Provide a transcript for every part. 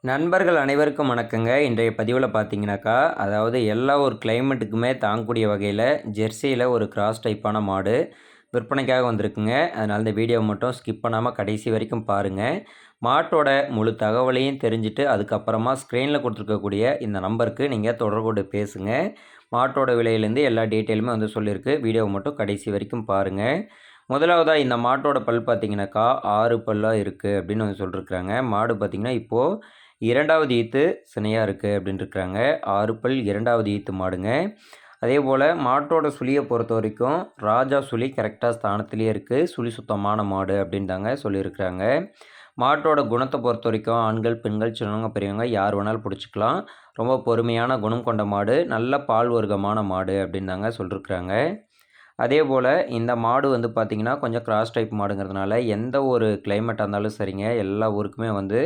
நண்பர்கள் அனைவருக்கும் வணக்கங்க. இன்றைய பதிவில் பார்த்தீங்கன்னாக்கா, அதாவது எல்லா ஒரு கிளைமேட்டுக்குமே தாங்கக்கூடிய வகையில் ஜெர்சியில் ஒரு கிராஸ் டைப்பான மாடு விற்பனைக்காக வந்திருக்குங்க. அதனால் இந்த வீடியோவை மட்டும் ஸ்கிப் பண்ணாமல் கடைசி வரைக்கும் பாருங்கள். மாட்டோட முழு தகவலையும் தெரிஞ்சுட்டு அதுக்கப்புறமா ஸ்க்ரீனில் கொடுத்துருக்கக்கூடிய இந்த நம்பருக்கு நீங்கள் தொடர்பு கொண்டு பேசுங்க. மாட்டோட விலையிலேருந்து எல்லா டீட்டெயிலுமே வந்து சொல்லியிருக்கு. வீடியோவை மட்டும் கடைசி வரைக்கும் பாருங்கள். முதலாவதாக இந்த மாட்டோட பல் பார்த்தீங்கன்னாக்கா 6 பல்லாக இருக்குது அப்படின்னு வந்து சொல்லியிருக்கிறாங்க. மாடு பார்த்திங்கன்னா இப்போது 2வது ஈத்து சினையாக இருக்குது அப்படின்னு இருக்கிறாங்க. 6 பல் 2வது ஈத்து மாடுங்க. அதேபோல் மாட்டோட சுழியை பொறுத்த வரைக்கும் ராஜா சுழி கரெக்டாக ஸ்தானத்துலேயே இருக்குது. சுழி சுத்தமான மாடு அப்படின்னு தாங்க சொல்லியிருக்கிறாங்க. மாட்டோட குணத்தை பொறுத்த வரைக்கும் ஆண்கள், பெண்கள், சின்னவங்க, பெரியவங்க யார் வேணாலும் பிடிச்சிக்கலாம். ரொம்ப பொறுமையான குணம் கொண்ட மாடு, நல்ல பால் வர்க்கமான மாடு அப்படின்னு தாங்க சொல்லியிருக்கிறாங்க. அதேபோல் இந்த மாடு வந்து பார்த்திங்கன்னா கொஞ்சம் கிராஸ் டைப் மாடுங்கிறதுனால எந்த ஒரு கிளைமேட்டாக இருந்தாலும் சரிங்க, எல்லா ஊருக்குமே வந்து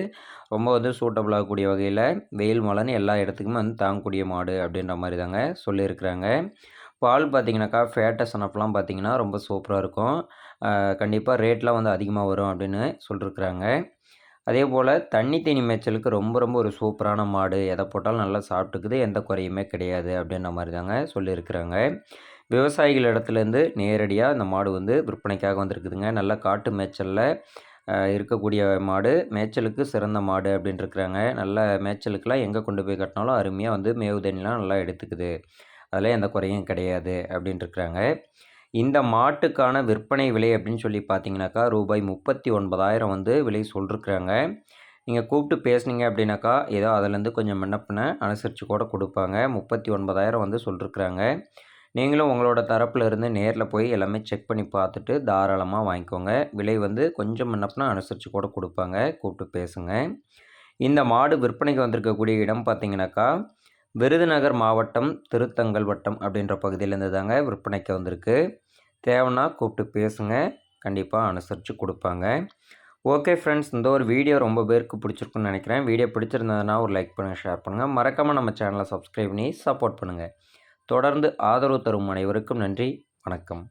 ரொம்ப வந்து சூட்டபிள் ஆகக்கூடிய வகையில் வெயில் மழைன்னு எல்லா இடத்துக்குமே வந்து தாங்கக்கூடிய மாடு அப்படின்ற மாதிரி தாங்க சொல்லியிருக்கிறாங்க. பால் பார்த்திங்கனாக்கா ஃபேட்டஸ் அனப்லாம் பார்த்திங்கன்னா ரொம்ப சூப்பராக இருக்கும். கண்டிப்பாக ரேட்லாம் வந்து அதிகமாக வரும் அப்படின்னு சொல்லியிருக்கிறாங்க. அதே போல் தண்ணி தீனி மேய்ச்சலுக்கு ரொம்ப ரொம்ப ஒரு சூப்பரான மாடு, எதை போட்டாலும் நல்லா சாப்பிட்டுக்குது, எந்த குறையுமே கிடையாது அப்படின்ற மாதிரி தாங்க சொல்லியிருக்கிறாங்க. விவசாயிகள் இடத்துலேருந்து நேரடியாக இந்த மாடு வந்து விற்பனைக்காக வந்திருக்குதுங்க. நல்ல காட்டு மேய்ச்சலில் இருக்கக்கூடிய மாடு, மேய்ச்சலுக்கு சிறந்த மாடு அப்படின்ட்டுருக்குறாங்க. நல்ல மேய்ச்சலுக்கெலாம் எங்கே கொண்டு போய் கட்டினாலும் அருமையாக வந்து மேவு தண்ணிலாம் நல்லா எடுத்துக்குது, அதில் எந்த குறையும் கிடையாது அப்படின்ட்டுருக்குறாங்க. இந்த மாட்டுக்கான விற்பனை விலை அப்படின்னு சொல்லி பார்த்தீங்கன்னாக்கா ரூபாய் 39,000 வந்து விலை சொல்லியிருக்கிறாங்க. நீங்கள் கூப்பிட்டு பேசுனீங்க அப்படின்னாக்கா ஏதோ அதிலேருந்து கொஞ்சம் முன்ன பின்ன அனுசரித்து கூட கொடுப்பாங்க. 39,000 வந்து சொல்லியிருக்கிறாங்க. நீங்களும் உங்களோட தரப்பில் இருந்து நேரில் போய் எல்லாமே செக் பண்ணி பார்த்துட்டு தாராளமாக வாங்கிக்கோங்க. விலை வந்து கொஞ்சம் முன்ன பின்ன அனுசரித்து கூட கொடுப்பாங்க. கூப்பிட்டு பேசுங்க. இந்த மாடு விற்பனைக்கு வந்திருக்கக்கூடிய இடம் பார்த்தீங்கன்னாக்கா விருதுநகர் மாவட்டம் திருத்தங்கல் வட்டம் அப்படின்ற பகுதியிலேருந்து தாங்க விற்பனைக்கு வந்திருக்கு. தேவைன்னா கூப்பிட்டு பேசுங்க, கண்டிப்பாக அனுசரித்து கொடுப்பாங்க. ஓகே ஃப்ரெண்ட்ஸ், இந்த ஒரு வீடியோ ரொம்ப பேருக்கு பிடிச்சிருக்குன்னு நினைக்கிறேன். வீடியோ பிடிச்சிருந்ததுன்னா ஒரு லைக் பண்ணுங்கள், ஷேர் பண்ணுங்கள். மறக்காமல் நம்ம சேனலை சப்ஸ்கிரைப் பண்ணி சப்போர்ட் பண்ணுங்கள். தொடர்ந்து ஆதரவு தரும் அனைவருக்கும் நன்றி. வணக்கம்.